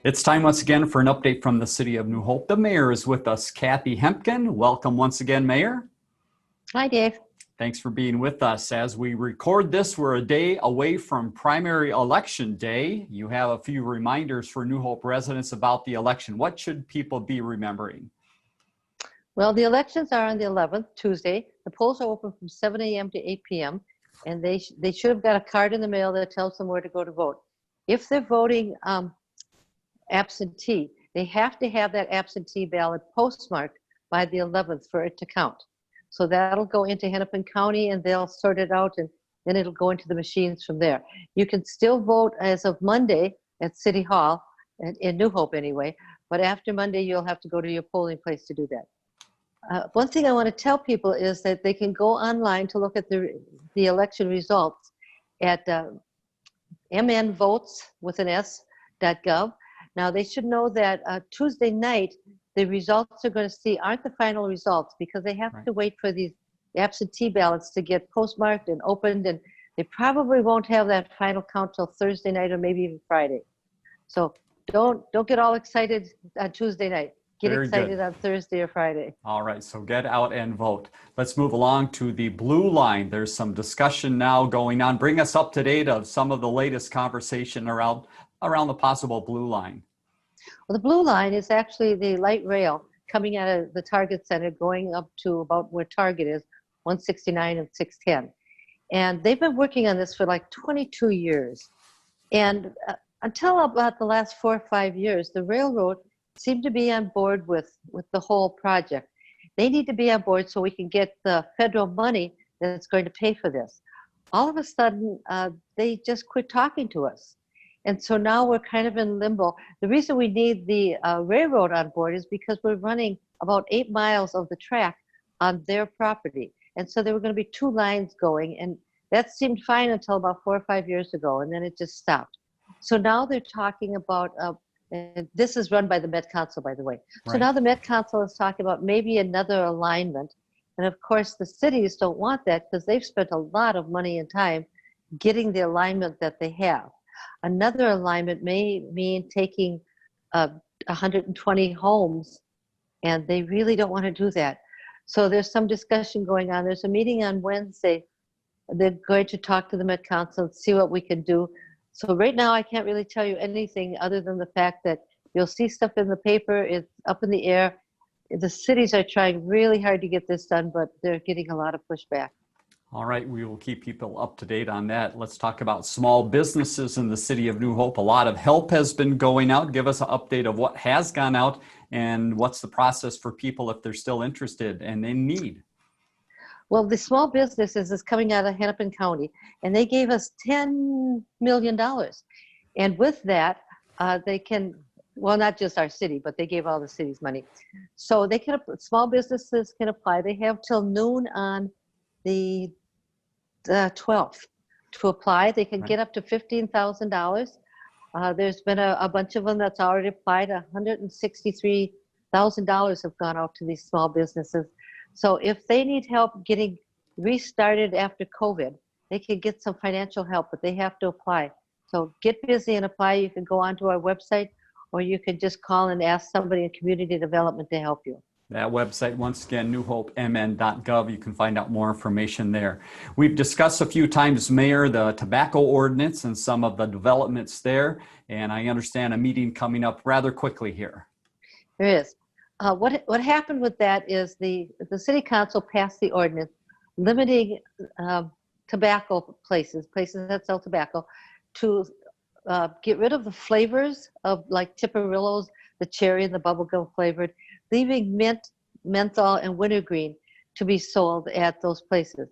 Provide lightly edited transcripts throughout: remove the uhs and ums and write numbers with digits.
It's time once again for an update from the City of New Hope. The mayor is with us, Kathi Hemken. Welcome once again, Mayor. Hi, Dave. Thanks for being with us. As we record this, we're a day away from primary election day. You have a few reminders for New Hope residents about the election. What should people be remembering? Well, the elections are on the 11th, Tuesday. The polls are open from 7 a.m. to 8 p.m. And they should have got a card in the mail that tells them where to go to vote. If they're voting absentee, they have to have that absentee ballot postmarked by the 11th for it to count. So that'll go into Hennepin County and they'll sort it out, and then it'll go into the machines from there. You can still vote as of Monday at City Hall, in New Hope anyway, but after Monday you'll have to go to your polling place to do that. One thing I want to tell people is that they can go online to look at the election results at mnvotes.gov. Now, they should know that Tuesday night, the results are going to see aren't the final results, because they have to wait for these absentee ballots to get postmarked and opened, and they probably won't have that final count till Thursday night or maybe even Friday. So don't get all excited on Tuesday night. Get excited on Thursday or Friday. All right, so get out and vote. Let's move along to the blue line. There's some discussion now going on. Bring us up to date of some of the latest conversation around the possible blue line. Well, the blue line is actually the light rail coming out of the Target Center going up to about where Target is, 169 and 610. And they've been working on this for like 22 years. And until about the last 4 or 5 years, the railroad seem to be on board with the whole project. They need to be on board so we can get the federal money that's going to pay for this. All of a sudden, they just quit talking to us. And so now we're kind of in limbo. The reason we need the railroad on board is because we're running about 8 miles of the track on their property. And so there were going to be 2 lines going, and that seemed fine until about 4 or 5 years ago, and then it just stopped. So now they're talking about and this is run by the Met Council, by the way. So now the Met Council is talking about maybe another alignment. And of course, the cities don't want that because they've spent a lot of money and time getting the alignment that they have. Another alignment may mean taking 120 homes, and they really don't want to do that. So there's some discussion going on. There's a meeting on Wednesday. They're going to talk to the Met Council and see what we can do. So right now, I can't really tell you anything other than the fact that you'll see stuff in the paper. It's up in the air. The cities are trying really hard to get this done, but they're getting a lot of pushback. All right, we will keep people up to date on that. Let's talk about small businesses in the City of New Hope. A lot of help has been going out. Give us an update of what has gone out and what's the process for people if they're still interested and in need. Well, the small businesses is coming out of Hennepin County, and they gave us $10 million. And with that, they can, well, not just our city, but they gave all the cities money. So they can, small businesses can apply. They have till noon on the 12th to apply. They can get up to $15,000. There's been a bunch of them that's already applied. $163,000 have gone out to these small businesses. So if they need help getting restarted after COVID, they can get some financial help, but they have to apply. So get busy and apply. You can go onto our website, or you can just call and ask somebody in community development to help you. That website, once again, newhopemn.gov. You can find out more information there. We've discussed a few times, Mayor, the tobacco ordinance and some of the developments there. And I understand a meeting coming up rather quickly here. There is. What happened with that is the city council passed the ordinance limiting tobacco places that sell tobacco to get rid of the flavors of like Tipperillos, the cherry and the bubblegum flavored, leaving mint, menthol, and wintergreen to be sold at those places.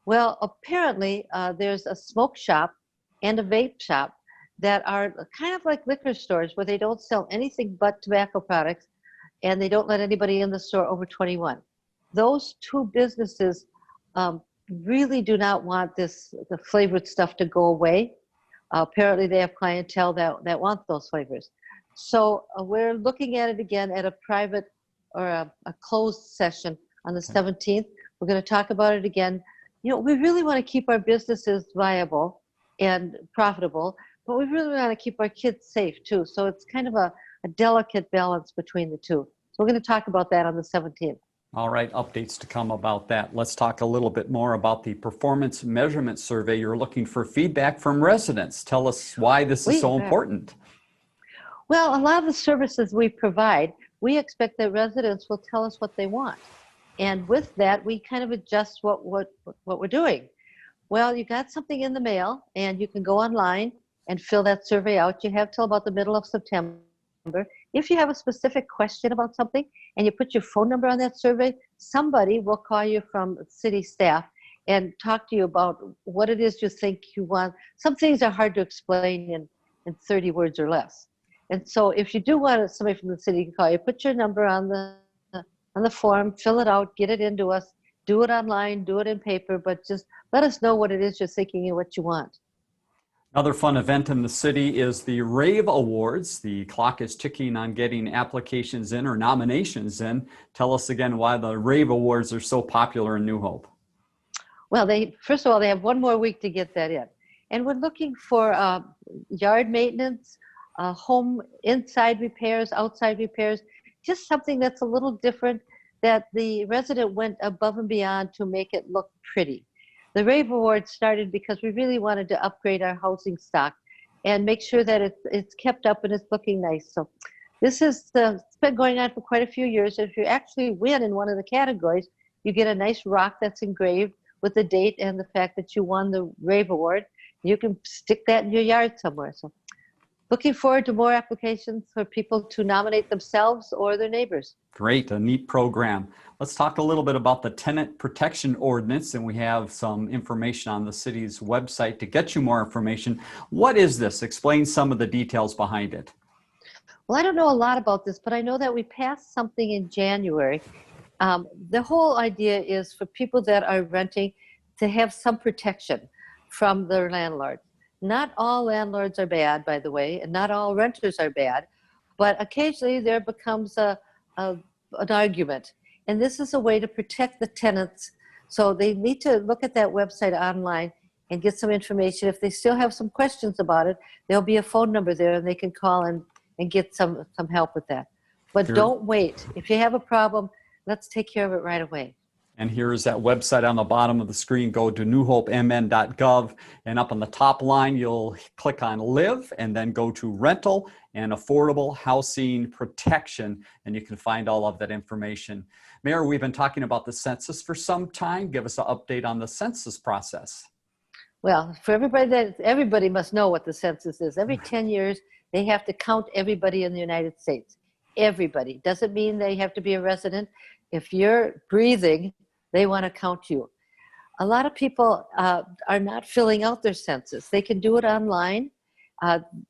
Well, apparently there's a smoke shop and a vape shop that are kind of like liquor stores where they don't sell anything but tobacco products, and they don't let anybody in the store over 21. Those 2 businesses really do not want the flavored stuff to go away. Apparently they have clientele that want those flavors. So we're looking at it again at a private or a closed session on the 17th. We're going to talk about it again. You know, we really want to keep our businesses viable and profitable, but we really want to keep our kids safe too. So it's kind of a delicate balance between the two. So we're going to talk about that on the 17th. All right, updates to come about that. Let's talk a little bit more about the performance measurement survey. You're looking for feedback from residents. Tell us why this is so important. Well, a lot of the services we provide, we expect that residents will tell us what they want. And with that, we kind of adjust what we're doing. Well, you got something in the mail, and you can go online and fill that survey out. You have till about the middle of September. If you have a specific question about something and you put your phone number on that survey, somebody will call you from city staff and talk to you about what it is you think you want. Some things are hard to explain in 30 words or less. And so if you do want somebody from the city to call you, put your number on the form, fill it out, get it into us, do it online, do it in paper, but just let us know what it is you're thinking and what you want. Another fun event in the city is the Rave Awards. The clock is ticking on getting applications in or nominations in. Tell us again why the Rave Awards are so popular in New Hope. Well, first of all, they have one more week to get that in. And we're looking for yard maintenance, home inside repairs, outside repairs, just something that's a little different, that the resident went above and beyond to make it look pretty. The Rave Awards started because we really wanted to upgrade our housing stock and make sure that it's kept up and it's looking nice. So this is it's been going on for quite a few years. If you actually win in one of the categories, you get a nice rock that's engraved with the date and the fact that you won the Rave Award. You can stick that in your yard somewhere. So looking forward to more applications for people to nominate themselves or their neighbors. Great, a neat program. Let's talk a little bit about the Tenant Protection Ordinance, and we have some information on the city's website to get you more information. What is this? Explain some of the details behind it. Well, I don't know a lot about this, but I know that we passed something in January. The whole idea is for people that are renting to have some protection from their landlord. Not all landlords are bad, by the way, and not all renters are bad, but occasionally there becomes an argument. And this is a way to protect the tenants. So they need to look at that website online and get some information. If they still have some questions about it, there'll be a phone number there and they can call and get some help with that. But don't wait. If you have a problem, let's take care of it right away. And here is that website on the bottom of the screen. Go to newhopemn.gov, and up on the top line, you'll click on Live, and then go to Rental and Affordable Housing Protection, and you can find all of that information. Mayor, we've been talking about the census for some time. Give us an update on the census process. Well, for everybody must know what the census is. Every 10 years, they have to count everybody in the United States. Everybody. Doesn't mean they have to be a resident. If you're breathing, they want to count you. A lot of people are not filling out their census. They can do it online.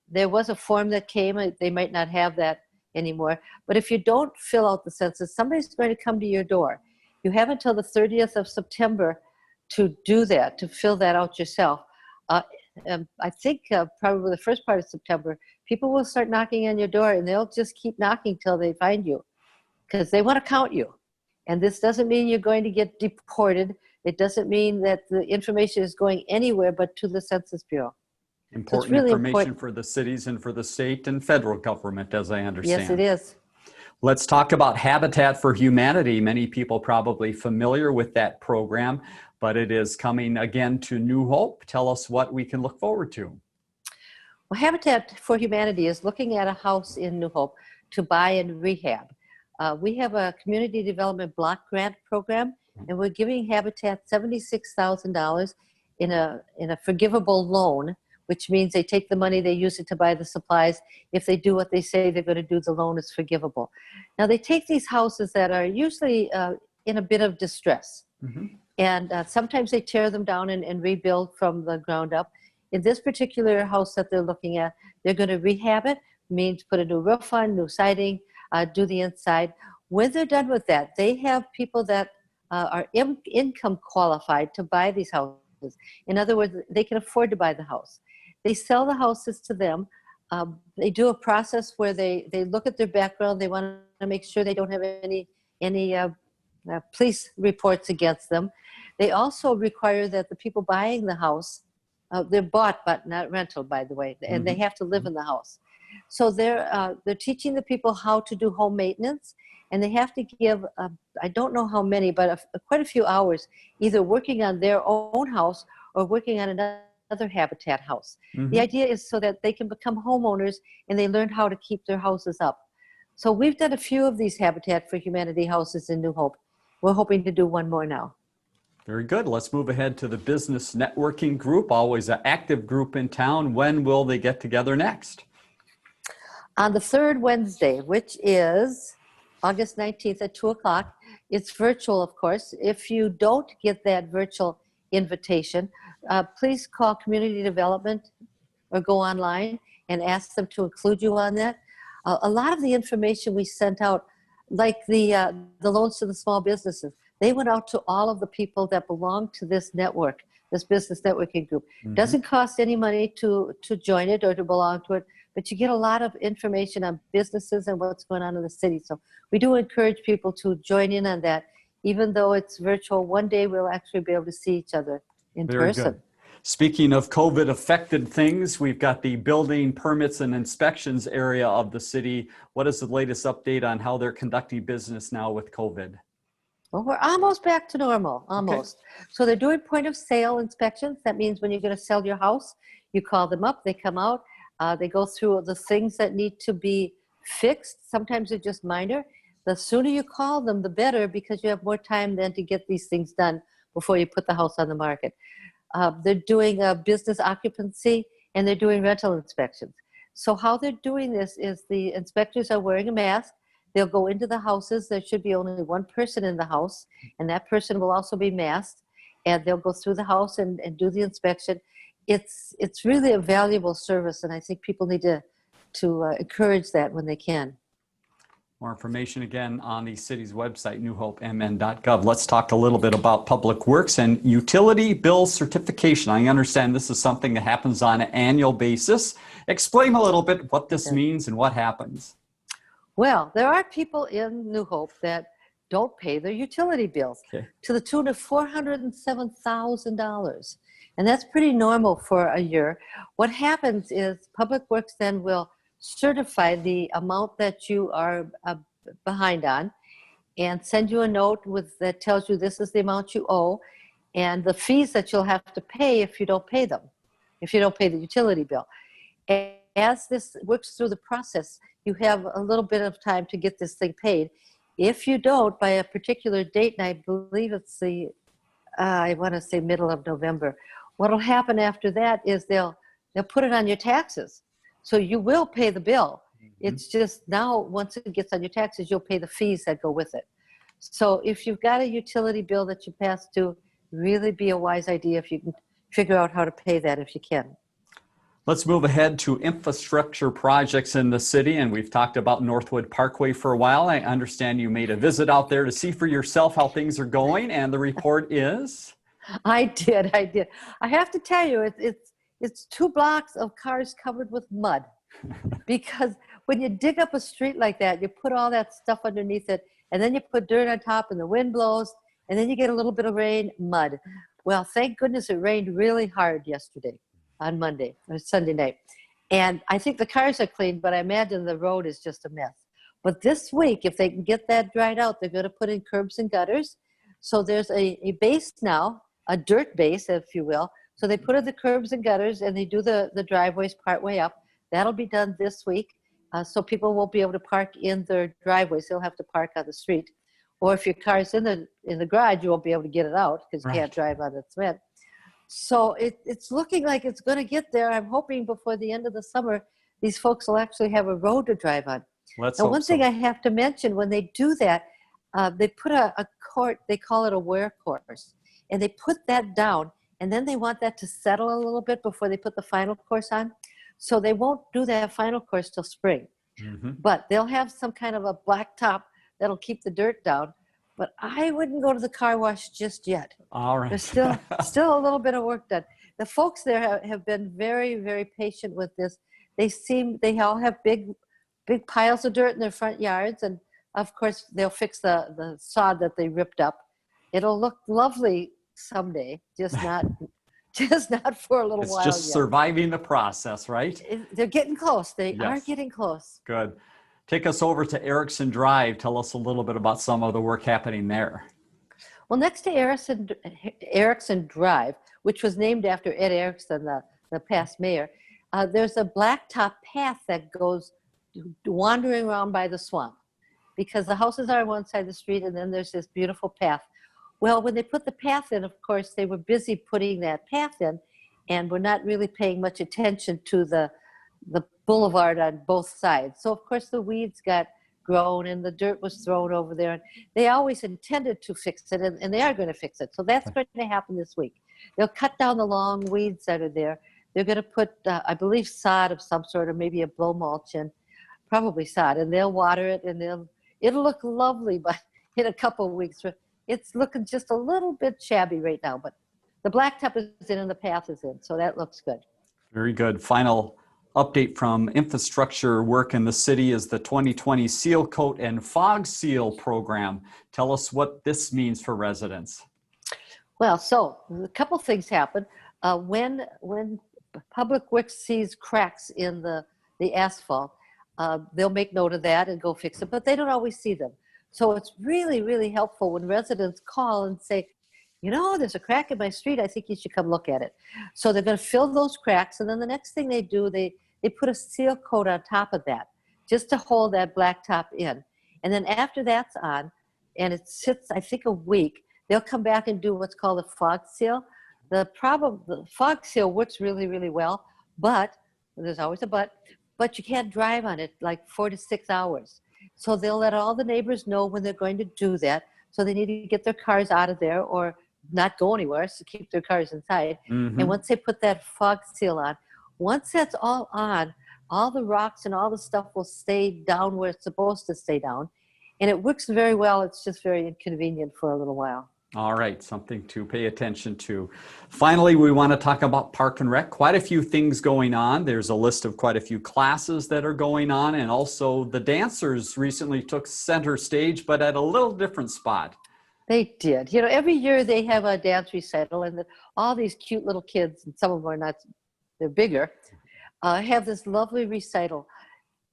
There was a form that came. They might not have that anymore. But if you don't fill out the census, somebody's going to come to your door. You have until the 30th of September to do that, to fill that out yourself. I think probably the first part of September, people will start knocking on your door, and they'll just keep knocking till they find you because they want to count you. And this doesn't mean you're going to get deported. It doesn't mean that the information is going anywhere but to the Census Bureau. Important really information for the cities and for the state and federal government, as I understand. Yes, it is. Let's talk about Habitat for Humanity. Many people probably familiar with that program, but it is coming again to New Hope. Tell us what we can look forward to. Well, Habitat for Humanity is looking at a house in New Hope to buy and rehab. We have a community development block grant program, and we're giving Habitat $76,000 in a forgivable loan, which means they take the money, they use it to buy the supplies. If they do what they say they're going to do, the loan is forgivable. Now, they take these houses that are usually in a bit of distress, and sometimes they tear them down and rebuild from the ground up. In this particular house that they're looking at, they're going to rehab it, means put a new roof on, new siding, do the inside. When they're done with that, they have people that are income qualified to buy these houses. In other words, they can afford to buy the house. They sell the houses to them. They do a process where they look at their background. They want to make sure they don't have any police reports against them. They also require that the people buying the house They're bought, but not rental, by the way, and they have to live in the house. So they're teaching the people how to do home maintenance, and they have to give, I don't know how many, but quite a few hours, either working on their own house or working on another habitat house. The idea is so that they can become homeowners and they learn how to keep their houses up. So we've done a few of these Habitat for Humanity houses in New Hope. We're hoping to do one more now. Very good. Let's move ahead to the business networking group, always an active group in town. When will they get together next? On the third Wednesday, which is August 19th at 2 o'clock. It's virtual, of course. If you don't get that virtual invitation, please call Community Development or go online and ask them to include you on that. A lot of the information we sent out, like the loans to the small businesses, they went out to all of the people that belong to this network, this business networking group. Doesn't cost any money to join it or to belong to it, but you get a lot of information on businesses and what's going on in the city. So we do encourage people to join in on that. Even though it's virtual, one day we'll actually be able to see each other in person. Good. Speaking of COVID affected things, we've got the building permits and inspections area of the city. What is the latest update on how they're conducting business now with COVID? Well, we're almost back to normal, almost. Okay. So they're doing point of sale inspections. That means when you're going to sell your house, you call them up, they come out, they go through the things that need to be fixed. Sometimes they're just minor. The sooner you call them, the better, because you have more time then to get these things done before you put the house on the market. They're doing business occupancy and they're doing rental inspections. So how they're doing this is the inspectors are wearing a mask. They'll go into the houses. There should be only one person in the house, and that person will also be masked. And they'll go through the house and do the inspection. It's really a valuable service, and I think people need to encourage that when they can. More information again on the city's website, newhopemn.gov. Let's talk a little bit about public works and utility bill certification. I understand this is something that happens on an annual basis. Explain a little bit what this means and what happens. Well, there are people in New Hope that don't pay their utility bills to the tune of $407,000. And that's pretty normal for a year. What happens is Public Works then will certify the amount that you are behind on and send you a note that tells you this is the amount you owe and the fees that you'll have to pay if you don't pay them, if you don't pay the utility bill. And as this works through the process, you have a little bit of time to get this thing paid. If you don't, by a particular date, and I believe it's I want to say middle of November, what'll happen after that is they'll put it on your taxes. So you will pay the bill. It's just now, once it gets on your taxes, you'll pay the fees that go with it. So if you've got a utility bill that you pass due, really be a wise idea if you can figure out how to pay that if you can. Let's move ahead to infrastructure projects in the city, and we've talked about Northwood Parkway for a while. I understand you made a visit out there to see for yourself how things are going, and the report is? I did. I have to tell you, it's 2 blocks of cars covered with mud, because when you dig up a street like that, you put all that stuff underneath it, and then you put dirt on top, and the wind blows, and then you get a little bit of rain, mud. Well, thank goodness it rained really hard yesterday. On Monday or Sunday night. And I think the cars are clean, but I imagine the road is just a mess. But this week, if they can get that dried out, they're going to put in curbs and gutters. So there's a base now, a dirt base, if you will. So they put in the curbs and gutters and they do the driveways part way up. That'll be done this week. So people won't be able to park in their driveways. They'll have to park on the street. Or if your car's in the garage, you won't be able to get it out because you can't drive on the cement. So it's looking like it's going to get there. I'm hoping before the end of the summer, these folks will actually have a road to drive on. Now, one thing I have to mention, when they do that, they put a court, they call it a wear course, and they put that down, and then they want that to settle a little bit before they put the final course on. So they won't do that final course till spring. But they'll have some kind of a black top that'll keep the dirt down. But I wouldn't go to the car wash just yet. All right. There's still a little bit of work done. The folks there have been very, very patient with this. They all have big piles of dirt in their front yards. And of course, they'll fix the sod that they ripped up. It'll look lovely someday, just not just not for a little It's while just yet. surviving the process, right? They're getting close. They are Yes. getting close. Good. Take us over to Erickson Drive. Tell us a little bit about some of the work happening there. Well, next to Erickson Drive, which was named after Ed Erickson, the past mayor, there's a blacktop path that goes wandering around by the swamp, because the houses are on one side of the street and then there's this beautiful path. Well, when they put the path in, of course, they were busy putting that path in and were not really paying much attention to the boulevard on both sides. So, of course, the weeds got grown and the dirt was thrown over there. And they always intended to fix it, and they are going to fix it. So that's going to happen this week. They'll cut down the long weeds that are there. They're going to put, I believe, sod of some sort, or maybe a blow mulch in, probably sod, and they'll water it, and it'll look lovely, but in a couple of weeks. It's looking just a little bit shabby right now, but the blacktop is in and the path is in, so that looks good. Very good. Final update from infrastructure work in the city is the 2020 Sealcoat and Fog Seal program. Tell us what this means for residents. Well, so a couple things happen. When Public Works sees cracks in the asphalt, they'll make note of that and go fix it, but they don't always see them. So it's really, really helpful when residents call and say, you know, there's a crack in my street, I think you should come look at it. So they're going to fill those cracks, and then the next thing they do, they put a seal coat on top of that just to hold that blacktop in. And then after that's on, and it sits, I think, a week, they'll come back and do what's called a fog seal. The fog seal works really, really well, but there's always a but you can't drive on it like 4 to 6 hours. So they'll let all the neighbors know when they're going to do that. So they need to get their cars out of there or not go anywhere, so keep their cars inside. Mm-hmm. And once they put that fog seal on, once that's all on, all the rocks and all the stuff will stay down where it's supposed to stay down. And it works very well. It's just very inconvenient for a little while. All right, something to pay attention to. Finally, we want to talk about Park and Rec. Quite a few things going on. There's a list of quite a few classes that are going on, and also the dancers recently took center stage, but at a little different spot. They did. You know, every year they have a dance recital, and all these cute little kids, and some of them are not, they're bigger, have this lovely recital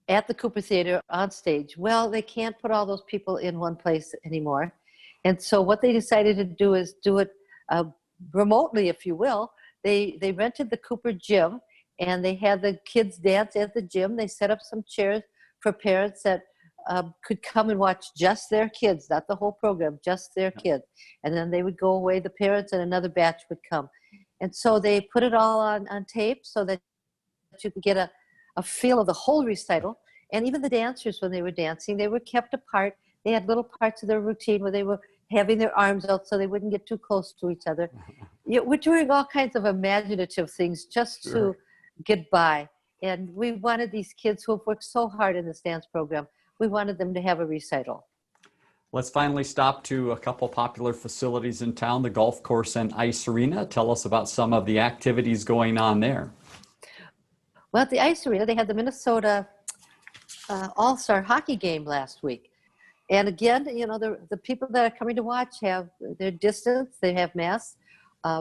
at the Cooper Theater on stage. Well, they can't put all those people in one place anymore. And so what they decided to do is do it remotely, if you will. They rented the Cooper gym, and they had the kids dance at the gym. They set up some chairs for parents that could come and watch just their kids, not the whole program, just their kids. And then they would go away, the parents, and another batch would come. And so they put it all on tape so that you could get a feel of the whole recital. And even the dancers, when they were dancing, they were kept apart. They had little parts of their routine where they were having their arms out so they wouldn't get too close to each other. We're doing all kinds of imaginative things just to get by. And we wanted these kids who have worked so hard in this dance program, we wanted them to have a recital. Let's finally stop to a couple popular facilities in town, the golf course and ice arena. Tell us about some of the activities going on there. Well, at the ice arena, they had the Minnesota All-Star hockey game last week. And again, you know, the people that are coming to watch have their distance, they have masks.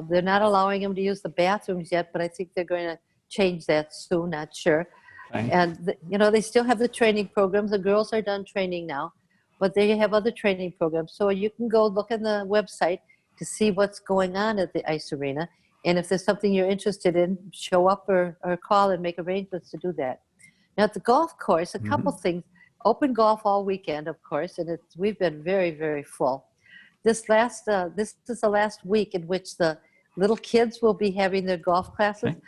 They're not allowing them to use the bathrooms yet, but I think they're going to change that soon, not sure. Okay. And, you know, they still have the training programs. The girls are done training now, but they have other training programs. So you can go look on the website to see what's going on at the ice arena. And if there's something you're interested in, show up or call and make arrangements to do that. Now, at the golf course, a couple things. Open golf all weekend, of course, and we've been very, very full. This is the last week in which the little kids will be having their golf classes. Okay.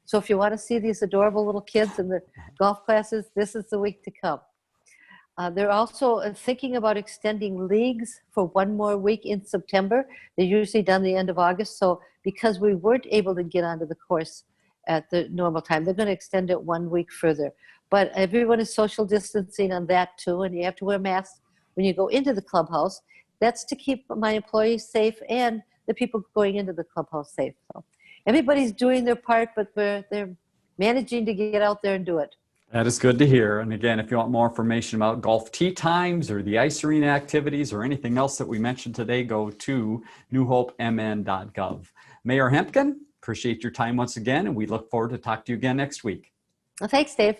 So if you want to see these adorable little kids in the golf classes, this is the week to come. They're also thinking about extending leagues for one more week in September. They're usually done the end of August. So because we weren't able to get onto the course at the normal time, they're going to extend it 1 week further. But everyone is social distancing on that too, and you have to wear masks when you go into the clubhouse. That's to keep my employees safe and the people going into the clubhouse safe. So everybody's doing their part, but they're managing to get out there and do it. That is good to hear. And again, if you want more information about golf tee times or the ice arena activities or anything else that we mentioned today, go to newhopemn.gov. Mayor Hemken, Appreciate your time once again, and we look forward to talking to you again next week. Well, thanks, Dave.